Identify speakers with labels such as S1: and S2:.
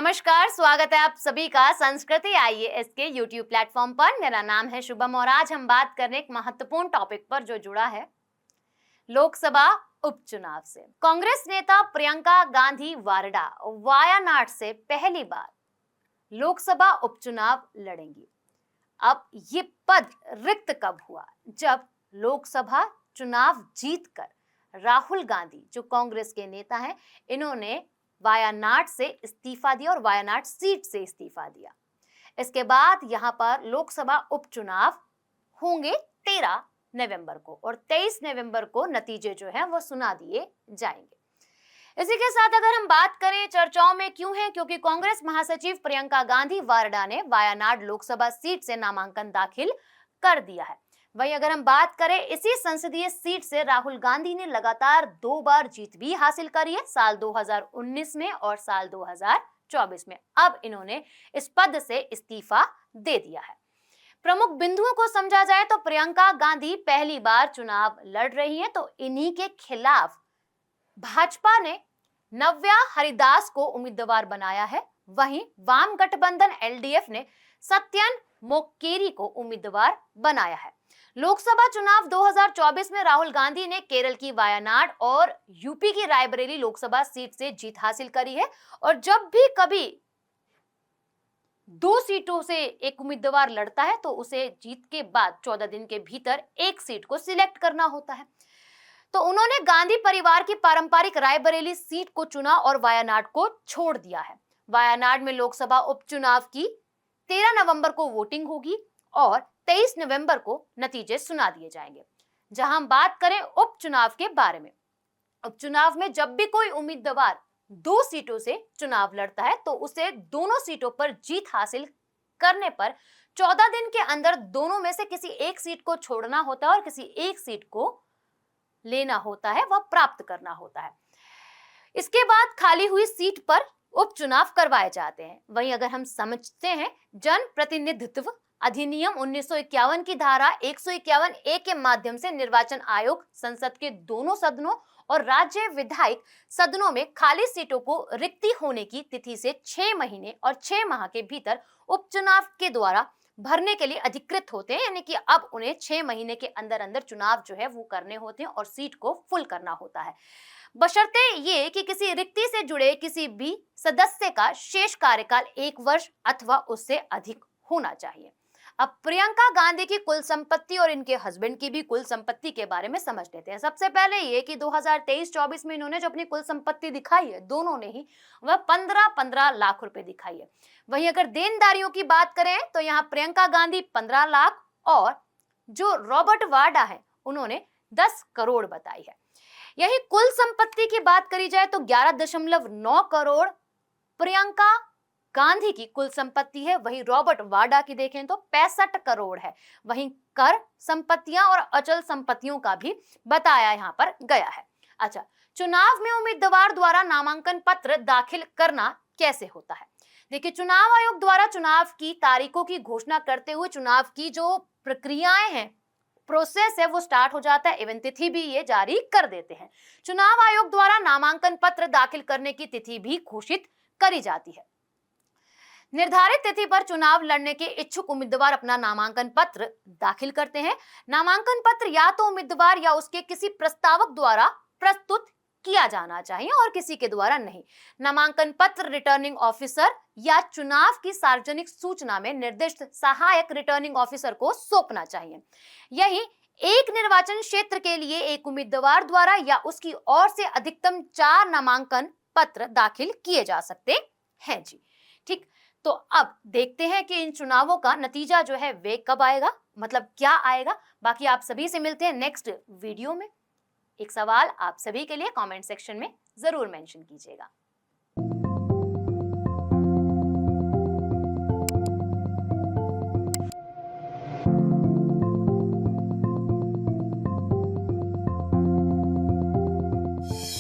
S1: नमस्कार, स्वागत है आप सभी का संस्कृति आईएएस के YouTube प्लेटफॉर्म पर। मेरा नाम है शुभम और आज हम बात कर रहे हैं एक महत्वपूर्ण टॉपिक पर जो जुड़ा है लोकसभा उपचुनाव से। कांग्रेस नेता प्रियंका गांधी वाड्रा वायनाड से पहली बार लोकसभा उपचुनाव लड़ेंगी। अब ये पद रिक्त कब हुआ? जब लोकसभा चुनाव जीतकर राहुल गांधी जो कांग्रेस के नेता हैं, इन्होंने वायनाड से इस्तीफा दिया और वायनाड सीट से इस्तीफा दिया। इसके बाद यहां पर लोकसभा उपचुनाव होंगे 13 नवंबर को और 23 नवंबर को नतीजे जो हैं वो सुना दिए जाएंगे। इसी के साथ अगर हम बात करें चर्चाओं में क्यों है, क्योंकि कांग्रेस महासचिव प्रियंका गांधी वाड्रा ने वायनाड लोकसभा सीट से नामांकन दाखिल कर दिया है। वहीं अगर हम बात करें इसी संसदीय सीट से राहुल गांधी ने लगातार 2 बार जीत भी हासिल करी है, साल 2019 में और साल 2024 में। अब इन्होंने इस पद से इस्तीफा दे दिया है। प्रमुख बिंदुओं को समझा जाए तो प्रियंका गांधी पहली बार चुनाव लड़ रही हैं, तो इन्हीं के खिलाफ भाजपा ने नव्या हरिदास को उम्मीदवार बनाया है। वहीं वाम गठबंधन एलडीएफ ने सत्यन मोक्केरी को उम्मीदवार बनाया है। लोकसभा चुनाव 2024 में राहुल गांधी ने केरल की वायनाड और यूपी की रायबरेली लोकसभा सीट से जीत हासिल करी है और जब भी कभी 2 सीटों से एक उम्मीदवार लड़ता है तो उसे जीत के बाद 14 दिन के भीतर एक सीट को सिलेक्ट करना होता है। तो उन्होंने गांधी परिवार की पारंपरिक रायबरेली सीट को चुना और वायनाड को छोड़ दिया है। वायनाड में लोकसभा उपचुनाव की 13 नवंबर को वोटिंग होगी और 23 नवंबर को नतीजे सुना दिए जाएंगे। जहां हम बात करें उपचुनाव के बारे में, उपचुनाव में जब भी कोई उम्मीदवार 2 सीटों से चुनाव लड़ता है तो उसे दोनों सीटों पर जीत हासिल करने पर 14 दिन के अंदर दोनों में से किसी एक सीट को छोड़ना होता है और किसी एक सीट को लेना होता है, वह प्राप्त करना होता है। इसके बाद खाली हुई सीट पर उपचुनाव करवाए जाते हैं। वहीं अगर हम समझते हैं जन प्रतिनिधित्व अधिनियम 1951 की धारा 151 ए के माध्यम से निर्वाचन आयोग संसद के दोनों सदनों और राज्य विधायिक सदनों में खाली सीटों को रिक्ति होने की तिथि से 6 महीने और 6 माह के भीतर उपचुनाव के द्वारा भरने के लिए अधिकृत होते हैं। यानी कि अब उन्हें 6 महीने के अंदर अंदर चुनाव जो है वो करने होते हैं और सीट को फुल करना होता है, बशर्ते ये कि किसी रिक्ति से जुड़े किसी भी सदस्य का शेष कार्यकाल 1 वर्ष अथवा उससे अधिक होना चाहिए। अब प्रियंका गांधी की कुल संपत्ति और इनके हस्बैंड की भी कुल संपत्ति के बारे में समझ लेते हैं। सबसे पहले ये कि 2023-24 में इन्होंने जो अपनी कुल संपत्ति दिखाई है, दोनों ने ही, वह 15-15 लाख रुपए दिखाई है। वहीं अगर देनदारियों की बात करें तो यहाँ प्रियंका गांधी 15 लाख और जो रॉबर्ट वाड्रा है उन्होंने 10 करोड़ बताई है। यही कुल संपत्ति की बात करी जाए तो 11.9 करोड़ प्रियंका गांधी की कुल संपत्ति है। वहीं रॉबर्ट वाड्रा की देखें तो 65 करोड़ है। वहीं कर संपत्तियां और अचल संपत्तियों का भी बताया यहां पर गया है। अच्छा, चुनाव में उम्मीदवार द्वारा नामांकन पत्र दाखिल करना कैसे होता है? देखिए, चुनाव आयोग द्वारा चुनाव की तारीखों की घोषणा करते हुए चुनाव की जो प्रक्रियाएं हैं, प्रोसेस है, वो स्टार्ट हो जाता है। इवन तिथि भी ये जारी कर देते हैं। चुनाव आयोग द्वारा नामांकन पत्र दाखिल करने की तिथि भी घोषित करी जाती है। निर्धारित तिथि पर चुनाव लड़ने के इच्छुक उम्मीदवार अपना नामांकन पत्र दाखिल करते हैं। नामांकन पत्र या तो उम्मीदवार या उसके किसी प्रस्तावक द्वारा प्रस्तुत किया जाना चाहिए और किसी के द्वारा नहीं। नामांकन पत्र रिटर्निंग ऑफिसर या चुनाव की सार्वजनिक सूचना में निर्दिष्ट सहायक रिटर्निंग ऑफिसर को सौंपना चाहिए। यही एक निर्वाचन क्षेत्र के लिए एक उम्मीदवार द्वारा या उसकी ओर से अधिकतम 4 नामांकन पत्र दाखिल किए जा सकते हैं जी। ठीक, तो अब देखते हैं कि इन चुनावों का नतीजा जो है वे कब आएगा, मतलब क्या आएगा। बाकी आप सभी से मिलते हैं नेक्स्ट वीडियो में। एक सवाल आप सभी के लिए कमेंट सेक्शन में जरूर मेंशन कीजिएगा।